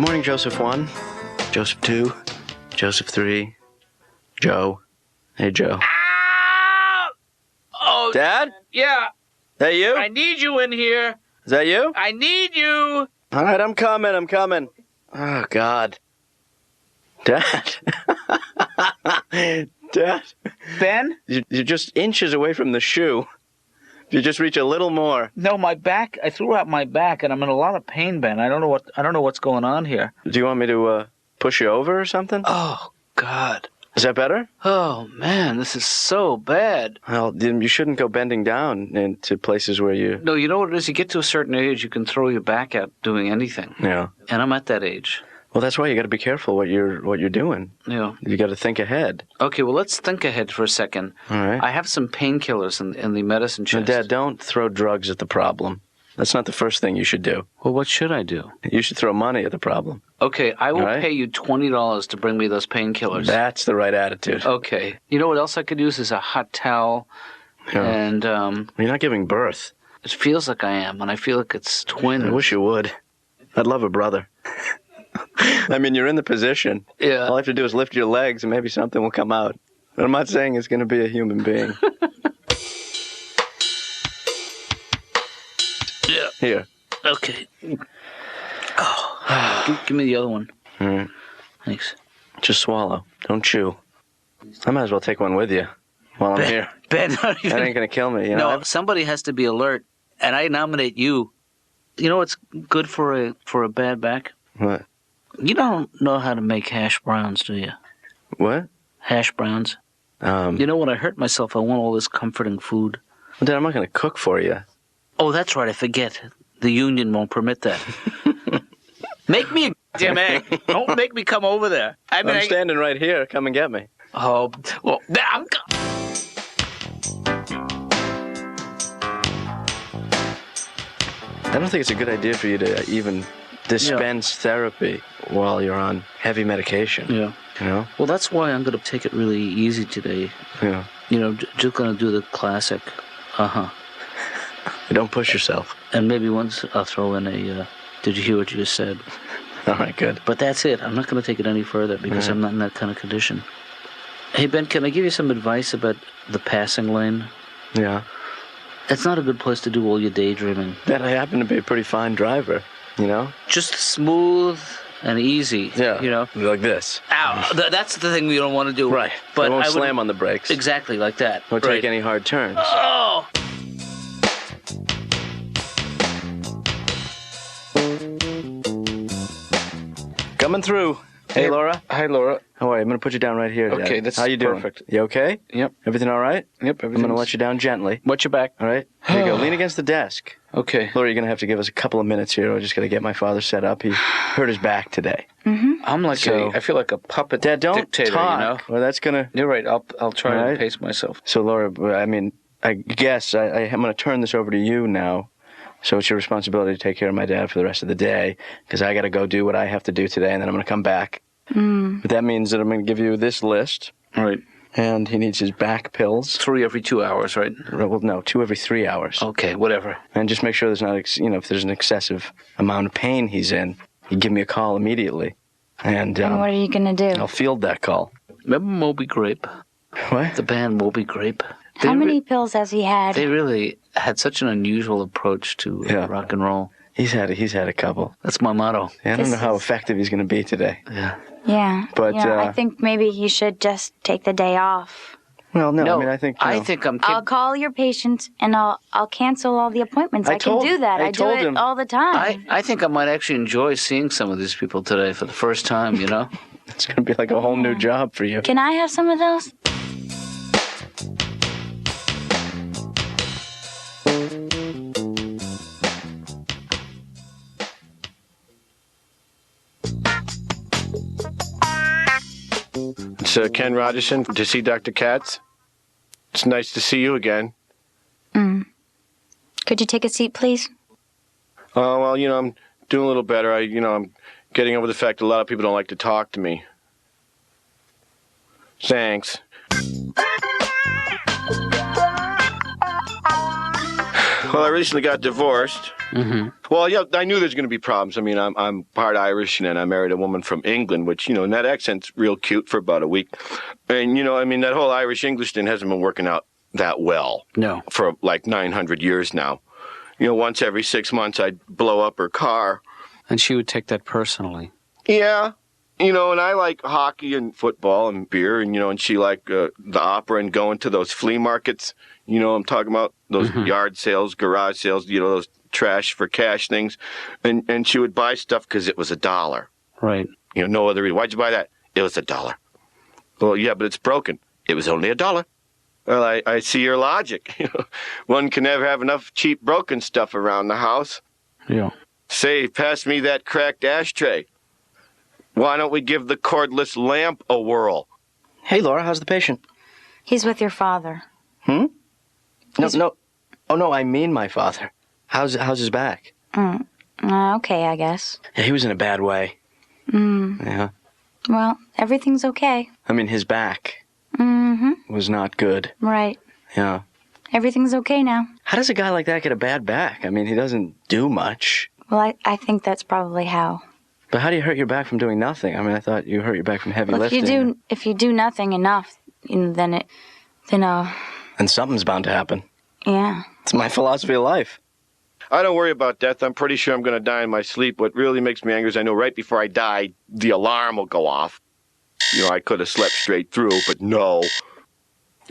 morning, Joseph 1, Joseph 2, Joseph 3, Joe. Hey, Joe. Ow! Oh, Dad? Yeah. That you? I need you in here. Is that you? I need you. All right, I'm coming. Oh, God. Dad. Dad. Ben? You're just inches away from the shoe. If you just reach a little more. No, my back. I threw out my back, and I'm in a lot of pain, Ben. I don't know what's going on here. Do you want me to push you over or something? Oh, God. Is that better? Oh, man, this is so bad. Well, then you shouldn't go bending down into places where you... No, you know what it is? You get to a certain age, you can throw your back out doing anything. Yeah. And I'm at that age. Well, that's why you got to be careful what you're doing. Yeah. You got to think ahead. Okay, well, let's think ahead for a second. All right. I have some painkillers in the medicine chest. Dad, don't throw drugs at the problem. That's not the first thing you should do. Well, what should I do? You should throw money at the problem. Okay, I will All right. pay you $20 to bring me those painkillers. That's the right attitude. Okay. You know what else I could use is a hot towel. Yeah. And You're not giving birth. it feels like I am, and I feel like it's twins. I wish you would. I'd love a brother. I mean, you're in the position. Yeah. All I have to do is lift your legs and maybe something will come out. But I'm not saying it's going to be a human being. Yeah. Here. Okay. Oh, give me the other one. All right. Thanks. Just swallow. Don't chew. I might as well take one with you while I'm here. Ben, That ain't going to kill me, you know? No, somebody has to be alert, and I nominate you. You know what's good for a bad back? What? You don't know how to make hash browns, do you? What? Hash browns. You know, when I hurt myself, I want all this comforting food. Well, Dad, I'm not going to cook for you. Oh, that's right, I forget. The union won't permit that. Make me a damn egg. Don't make me come over there. I'm standing right here. Come and get me. Oh, well, I'm... I don't think it's a good idea for you to even dispense therapy while you're on heavy medication. Yeah. You know? Well, that's why I'm going to take it really easy today. Yeah. You know, just going to do the classic, Don't push yourself. And maybe once I'll throw in a, did you hear what you just said? All right, good. But that's it. I'm not going to take it any further because I'm not in that kind of condition. Hey, Ben, can I give you some advice about the passing lane? Yeah. It's not a good place to do all your daydreaming. Dad, I happen to be a pretty fine driver, you know? Just smooth and easy. Yeah. You know? Like this. Ow! That's the thing we don't want to do. Right. But I won't I would- slam on the brakes. Exactly like that. Or take any hard turns. Oh! Coming through. Hey, Laura. Hi, Laura. How are you? I'm going to put you down right here, Dad. Okay, that's How you doing? perfect. You okay? Yep. Everything all right? Yep, I'm going to let you down gently. Watch your back. All right? Here you go. Lean against the desk. Okay. Laura, you're going to have to give us a couple of minutes here. I just got to get my father set up. He hurt his back today. I'm like I feel like a puppet Dad, don't dictator, talk. you know? Well, that's going to... You're right. I'll try All right. to pace myself. So, Laura, I mean, I guess I'm going to turn this over to you now. So it's your responsibility to take care of my dad for the rest of the day because I got to go do what I have to do today, and then I'm going to come back. But that means that I'm going to give you this list. All right. And he needs his back pills. 3 every 2 hours, right? Well, no, 2 every 3 hours. Okay, whatever. And just make sure there's not, if there's an excessive amount of pain he's in, you give me a call immediately. And what are you going to do? I'll field that call. Remember Moby Grape? What? The band Moby Grape? How many pills has he had? They really had such an unusual approach to rock and roll. He's had a couple. That's my motto. Yeah, I don't know how effective he's going to be today. Yeah. Yeah. But I think maybe he should just take the day off. Well, no, I mean, I think I'll call your patient and I'll cancel all the appointments. I can do that. I do it all the time. I think I might actually enjoy seeing some of these people today for the first time, you know? It's going to be like a whole new job for you. Can I have some of those? It's Ken Rogerson to see Dr. Katz. It's nice to see you again. Could you take a seat, please? Oh, well, I'm doing a little better. I'm getting over the fact that a lot of people don't like to talk to me. Thanks. Well, I recently got divorced. Mm-hmm. Well, yeah, I knew there's going to be problems. I mean, I'm part Irish, and I married a woman from England, which, and that accent's real cute for about a week. And, I mean, that whole Irish-English thing hasn't been working out that well. No. For like 900 years now. Once every 6 months, I'd blow up her car. And she would take that personally. Yeah. And I like hockey and football and beer, and she liked the opera and going to those flea markets. I'm talking about those yard sales, garage sales, those trash for cash things. And she would buy stuff because it was $1. Right. No other reason. Why'd you buy that? It was $1. Well, yeah, but it's broken. It was only $1. Well, I see your logic. One can never have enough cheap broken stuff around the house. Yeah. Say, pass me that cracked ashtray. Why don't we give the cordless lamp a whirl? Hey, Laura, how's the patient? He's with your father. No. Oh, no, I mean my father. How's his back? Okay, I guess. Yeah, he was in a bad way. Yeah. Well, everything's okay. I mean, his back was not good. Right. Yeah. Everything's okay now. How does a guy like that get a bad back? I mean, he doesn't do much. Well, I think that's probably how. But how do you hurt your back from doing nothing? I mean, I thought you hurt your back from heavy lifting. If you do nothing enough, then something's bound to happen. Yeah. It's my philosophy of life. I don't worry about death. I'm pretty sure I'm going to die in my sleep. What really makes me angry is I know right before I die, the alarm will go off. I could have slept straight through, but no.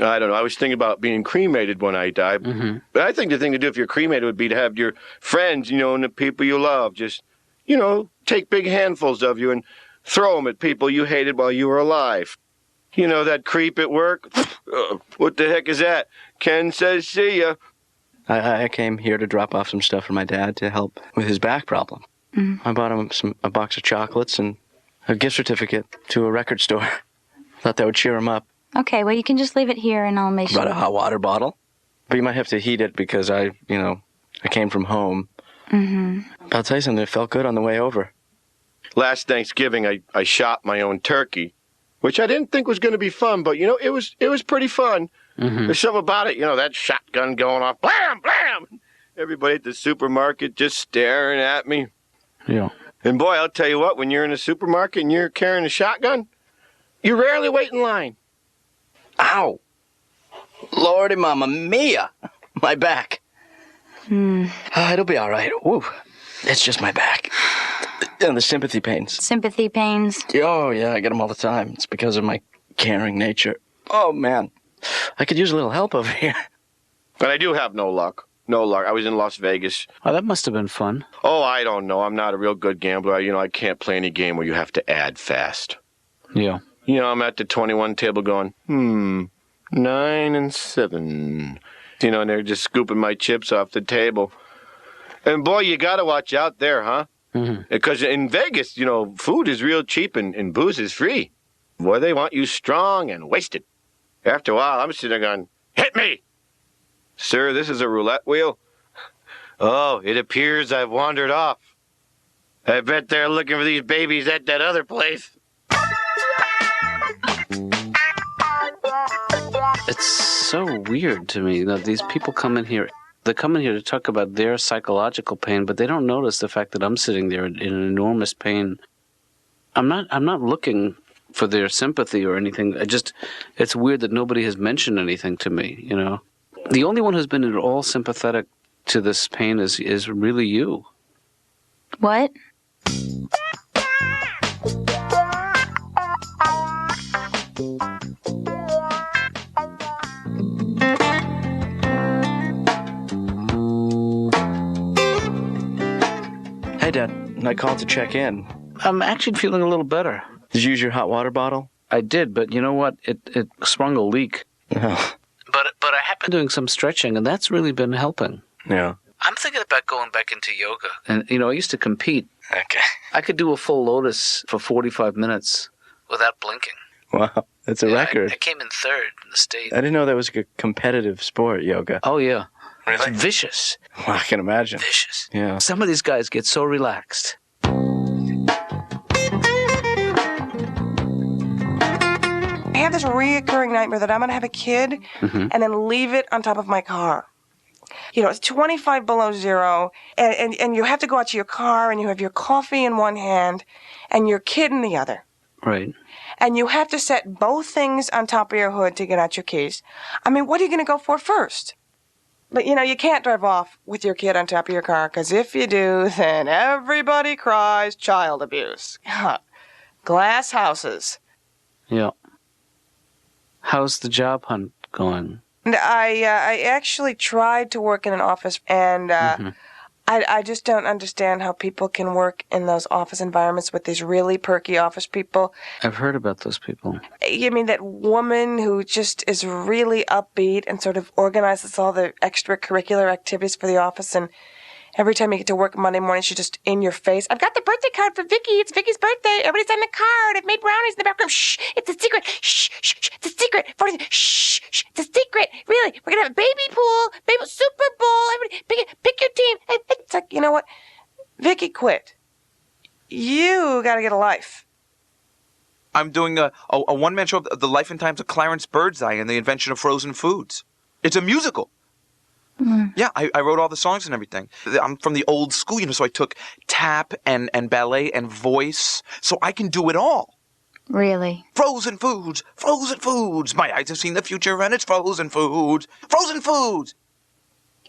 I don't know. I was thinking about being cremated when I die. But I think the thing to do if you're cremated would be to have your friends, and the people you love just, take big handfuls of you and throw them at people you hated while you were alive. That creep at work? What the heck is that? Ken says see ya. I came here to drop off some stuff for my dad to help with his back problem. I bought him a box of chocolates and a gift certificate to a record store. Thought that would cheer him up. Okay, well, you can just leave it here and I'll make sure. Brought a hot water bottle. But you might have to heat it because I came from home. I'll tell you something, it felt good on the way over. Last Thanksgiving, I shot my own turkey, which I didn't think was going to be fun, but, it was pretty fun. There's something about it, that shotgun going off, blam, blam. Everybody at the supermarket just staring at me. Yeah. And boy, I'll tell you what, when you're in a supermarket and you're carrying a shotgun, you rarely wait in line. Ow. Lordy Mamma Mia. My back. It'll be all right. Ooh, it's just my back. And the sympathy pains. Sympathy pains? Oh, yeah, I get them all the time. It's because of my caring nature. Oh, man. I could use a little help over here. But I do have no luck. No luck. I was in Las Vegas. Oh, that must have been fun. Oh, I don't know. I'm not a real good gambler. I can't play any game where you have to add fast. Yeah. I'm at the 21 table going, 9 and 7. And they're just scooping my chips off the table. And boy, you got to watch out there, huh? Because in Vegas, food is real cheap and booze is free. Boy, they want you strong and wasted. After a while, I'm sitting there going, hit me! Sir, this is a roulette wheel. Oh, it appears I've wandered off. I bet they're looking for these babies at that other place. It's so weird to me that these people come in here. They come in here to talk about their psychological pain, but they don't notice the fact that I'm sitting there in enormous pain. I'm not looking for their sympathy or anything. It's weird that nobody has mentioned anything to me, The only one who's been at all sympathetic to this pain is really you. What? Hey, Dad. I called to check in. I'm actually feeling a little better. Did you use your hot water bottle? I did, but you know what? It sprung a leak. Oh. But I have been doing some stretching, and that's really been helping. Yeah. I'm thinking about going back into yoga. And, I used to compete. Okay. I could do a full lotus for 45 minutes without blinking. Wow. That's a record. I came in third in the state. I didn't know that was a competitive sport, yoga. Oh, yeah. Really? It's vicious. Well, I can imagine. Vicious. Yeah. Some of these guys get so relaxed. I have this reoccurring nightmare that I'm going to have a kid and then leave it on top of my car. It's 25 below zero, and you have to go out to your car, and you have your coffee in one hand and your kid in the other. Right. And you have to set both things on top of your hood to get out your keys. I mean, what are you going to go for first? But, you can't drive off with your kid on top of your car, because if you do, then everybody cries child abuse. Glass houses. Yeah. How's the job hunt going? I actually tried to work in an office, and I just don't understand how people can work in those office environments with these really perky office people. I've heard about those people. You mean that woman who just is really upbeat and sort of organizes all the extracurricular activities for the office, and every time you get to work Monday morning, she's just in your face. I've got the birthday card for Vicky. It's Vicky's birthday. Everybody sign the card. I've made brownies in the background. Shh, it's a secret. Shh, shh, shh, it's a secret. Shh, shh, it's a secret. Really, we're going to have a baby pool, baby Super Bowl. Everybody, pick your team. It's like, you know what? Vicky quit. You got to get a life. I'm doing a one-man show of the life and times of Clarence Birdseye and the invention of frozen foods. It's a musical. Yeah, I wrote all the songs and everything. I'm from the old school, so I took tap and ballet and voice, so I can do it all. Really? Frozen foods, frozen foods. My eyes have seen the future and it's frozen foods. Frozen foods!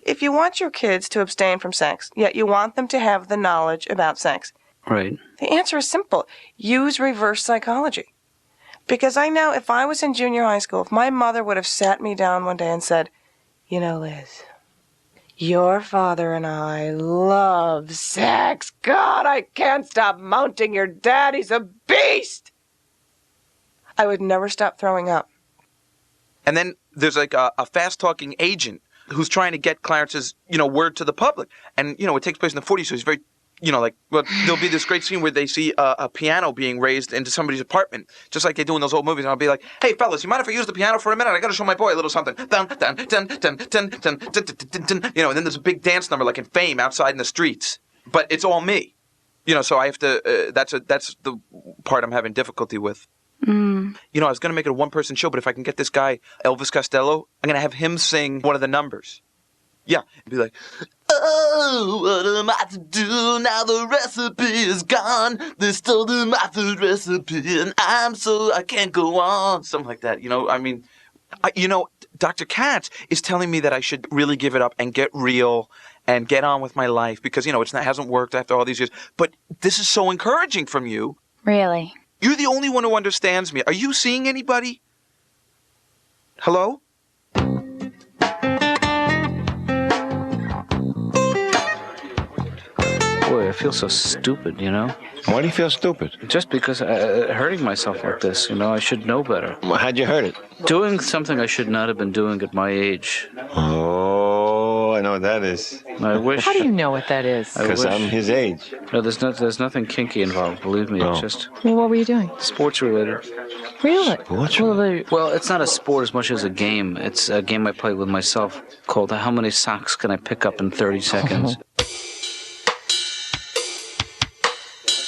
If you want your kids to abstain from sex, yet you want them to have the knowledge about sex, right, the answer is simple. Use reverse psychology. Because I know if I was in junior high school, if my mother would have sat me down one day and said, Liz, your father and I love sex. God, I can't stop mounting your dad. He's a beast. I would never stop throwing up. And then there's like a fast-talking agent who's trying to get Clarence's, word to the public. And, it takes place in the 40s, so he's very, there'll be this great scene where they see a piano being raised into somebody's apartment, just like they do in those old movies. And I'll be like, hey, fellas, you mind if I use the piano for a minute? I got to show my boy a little something. Dun, dun, dun, dun, dun, dun, dun, dun, dun, dun. And then there's a big dance number like in Fame outside in the streets. But it's all me. So I have to, that's the part I'm having difficulty with. I was going to make it a one-person show, but if I can get this guy, Elvis Costello, I'm going to have him sing one of the numbers. Yeah. And be like, oh, what am I to do now the recipe is gone? They stole my food recipe and I can't go on. Something like that. Dr. Katz is telling me that I should really give it up and get real and get on with my life because, it hasn't worked after all these years. But this is so encouraging from you. Really? You're the only one who understands me. Are you seeing anybody? Hello? Boy, I feel so stupid, Why do you feel stupid? Just because hurting myself like this, I should know better. Well, how'd you hurt it? Doing something I should not have been doing at my age. Oh, I know what that is. I wish. How do you know what that is? Because I'm his age. No, there's nothing kinky involved. Believe me, It's just. Well, what were you doing? Sports related. Really? Well, it's not a sport as much as a game. It's a game I play with myself called "How Many Socks Can I Pick Up in 30 Seconds?"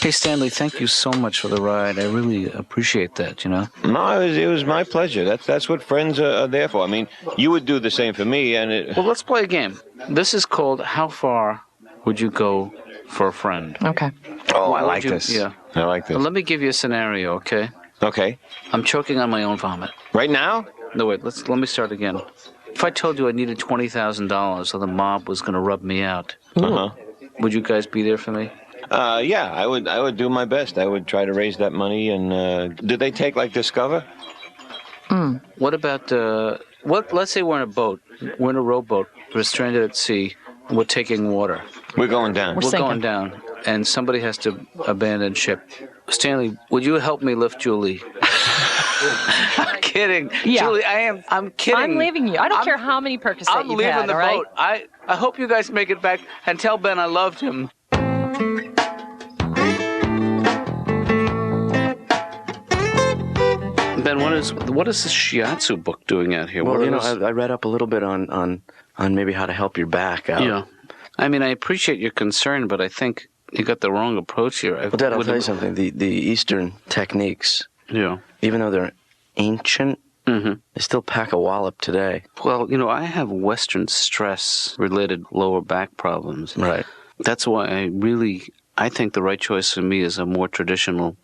Hey, Stanley, thank you so much for the ride. I really appreciate that, No, it was my pleasure. That's what friends are there for. I mean, you would do the same for me, and it... Well, let's play a game. This is called How Far Would You Go for a Friend? Okay. Oh, I like this. Yeah. I like this. Well, let me give you a scenario, okay? Okay. I'm choking on my own vomit. Right now? No, wait, let me start again. If I told you I needed $20,000 so the mob was going to rub me out, would you guys be there for me? Yeah, I would do my best. I would try to raise that money. And did they take like Discover? What about let's say we're in a boat. We're in a rowboat. We're stranded at sea. We're taking water. We're going down. We're going down, and somebody has to abandon ship. Stanley, would you help me lift Julie? I'm kidding. Yeah. Julie, I'm kidding. I'm leaving you. I don't care how many Percocet I'm you've leaving had, the all right? boat. I hope you guys make it back and tell Ben I loved him. Ben, what is this shiatsu book doing out here? Well, I read up a little bit on maybe how to help your back out. Yeah. I mean, I appreciate your concern, but I think you got the wrong approach here. Well, Dad, I'll tell you something. The Eastern techniques, yeah, even though they're ancient, They still pack a wallop today. Well, I have Western stress-related lower back problems. Right. That's why I think the right choice for me is a more traditional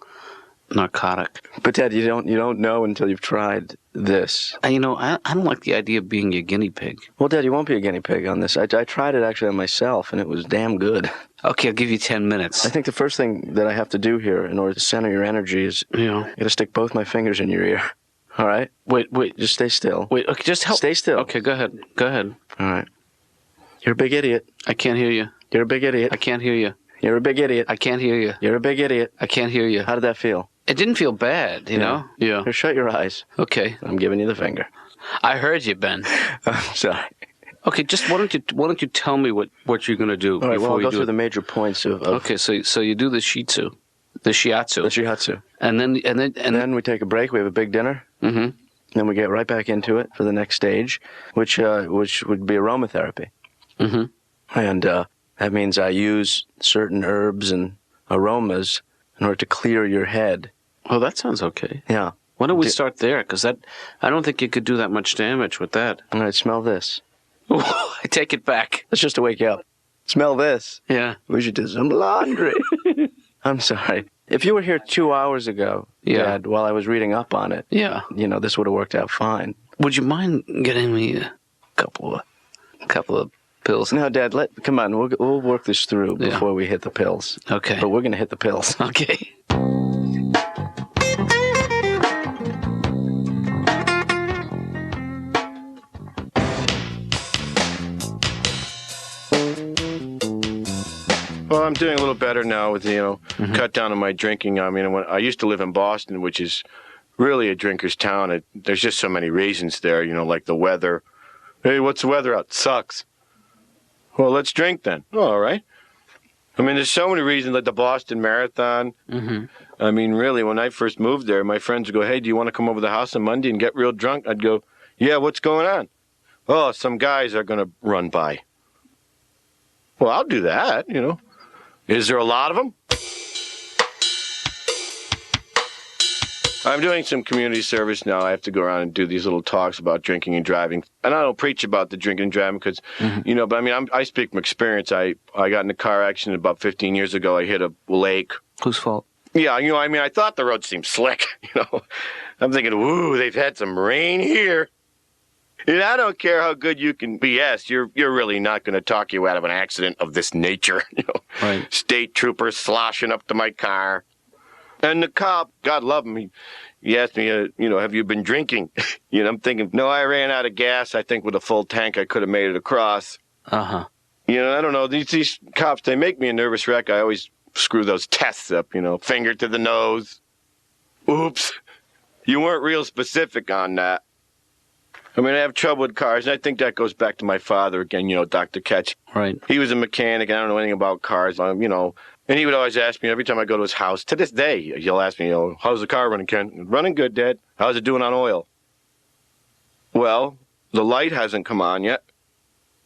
narcotic. But Dad, you don't know until you've tried this. I don't like the idea of being a guinea pig. Well, Dad, you won't be a guinea pig on this. I tried it actually on myself, and it was damn good. Okay, I'll give you 10 minutes. I think the first thing that I have to do here in order to center your energy is I got to stick both my fingers in your ear. All right? Wait. Just stay still. Wait, okay, just help. Stay still. Okay, go ahead. All right. You're a big idiot. I can't hear you. You're a big idiot. I can't hear you. You're a big idiot. I can't hear you. You're a big idiot. I can't hear you. How did that feel? It didn't feel bad, you know? Yeah. Here, shut your eyes. Okay. I'm giving you the finger. I heard you, Ben. I'm sorry. Okay, just why don't you tell me what you're going to do? All right, well, I'll go through it. the major points of... Okay, so you do the shiatsu. The shiatsu. And then we take a break. We have a big dinner. Mm-hmm. Then we get right back into it for the next stage, which would be aromatherapy. Mm-hmm. And that means I use certain herbs and aromas in order to clear your head. Oh, that sounds okay. Yeah. Why don't we start there? Because I don't think you could do that much damage with that. All right, smell this. I take it back. That's just to wake you up. Smell this. Yeah. We should do some laundry. I'm sorry. If you were here 2 hours ago, Dad, while I was reading up on it, this would have worked out fine. Would you mind getting me a couple of pills? No, Dad, come on. We'll work this through before we hit the pills. Okay. But we're going to hit the pills. Okay. Well, I'm doing a little better now with, cut down on my drinking. I mean, when I used to live in Boston, which is really a drinker's town. There's just so many reasons there, like the weather. Hey, what's the weather out? Sucks. Well, let's drink then. Oh, all right. I mean, there's so many reasons, like the Boston Marathon. Mm-hmm. I mean, really, when I first moved there, my friends would go, hey, do you want to come over to the house on Monday and get real drunk? I'd go, yeah, what's going on? Oh, some guys are going to run by. Well, I'll do that, Is there a lot of them? I'm doing some community service now. I have to go around and do these little talks about drinking and driving. And I don't preach about the drinking and driving because, but I mean, I speak from experience. I got in a car accident about 15 years ago. I hit a lake. Whose fault? Yeah, I mean, I thought the road seemed slick, I'm thinking, woo, they've had some rain here. And I don't care how good you can BS. You're really not going to talk you out of an accident of this nature. Right. State troopers sloshing up to my car. And the cop, God love him, he asked me, have you been drinking? I'm thinking, no, I ran out of gas. I think with a full tank, I could have made it across. Uh-huh. I don't know. These cops, they make me a nervous wreck. I always screw those tests up, finger to the nose. Oops. You weren't real specific on that. I mean, I have trouble with cars, and I think that goes back to my father again, Dr. Katz. Right. He was a mechanic, and I don't know anything about cars, and he would always ask me every time I go to his house. To this day, he'll ask me, how's the car running, Ken? Running good, Dad. How's it doing on oil? Well, the light hasn't come on yet.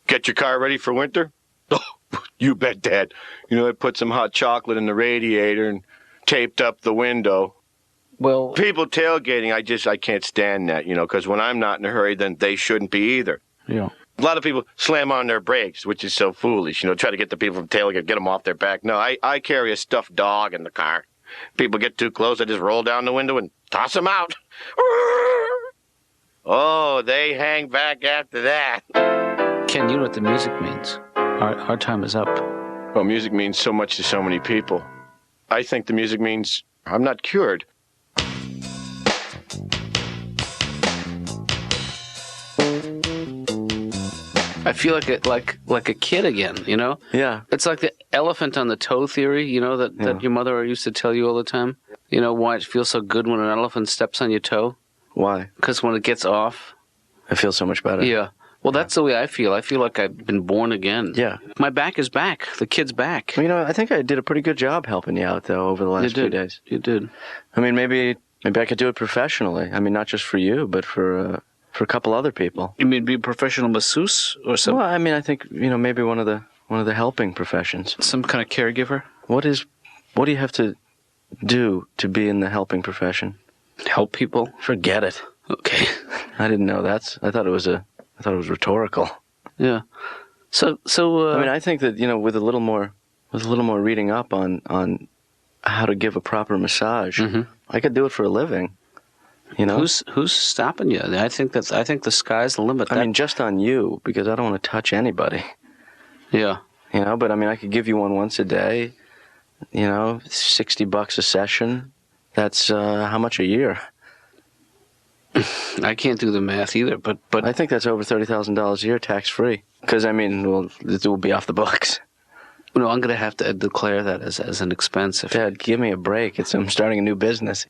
Get your car ready for winter? Oh, you bet, Dad. I put some hot chocolate in the radiator and taped up the window. Well, people tailgating, I can't stand that, because when I'm not in a hurry, then they shouldn't be either. Yeah. A lot of people slam on their brakes, which is so foolish, try to get the people from tailgate, get them off their back. No, I carry a stuffed dog in the car. People get too close, I just roll down the window and toss them out. Oh, they hang back after that. Ken, you know what the music means. Our time is up. Well, music means so much to so many people. I think the music means I'm not cured. I feel like a kid again, Yeah. It's like the elephant on the toe theory, that your mother used to tell you all the time. Why it feels so good when an elephant steps on your toe? Why? Because when it gets off, I feel so much better. Yeah. Well, that's the way I feel. I feel like I've been born again. Yeah. My back is back. The kid's back. I think I did a pretty good job helping you out, though, over the last few days. You did. I mean, maybe I could do it professionally. I mean, not just for you, but for a couple other people. You mean be a professional masseuse or something? Well, I mean, I think, maybe one of the helping professions. Some kind of caregiver? What do you have to do to be in the helping profession? Help people? Forget it. Okay. I didn't know that. I thought it was rhetorical. Yeah. So. I mean, I think that with a little more reading up on how to give a proper massage, I could do it for a living. Who's stopping you? I think the sky's the limit. I mean, just on you, because I don't want to touch anybody. Yeah. But I mean, I could give you one once a day. $60 a session. That's how much a year? I can't do the math either, but I think that's over $30,000 a year, tax free. Because I mean, it will be off the books. No, I'm going to have to declare that as an expense. Dad, give me a break. I'm starting a new business.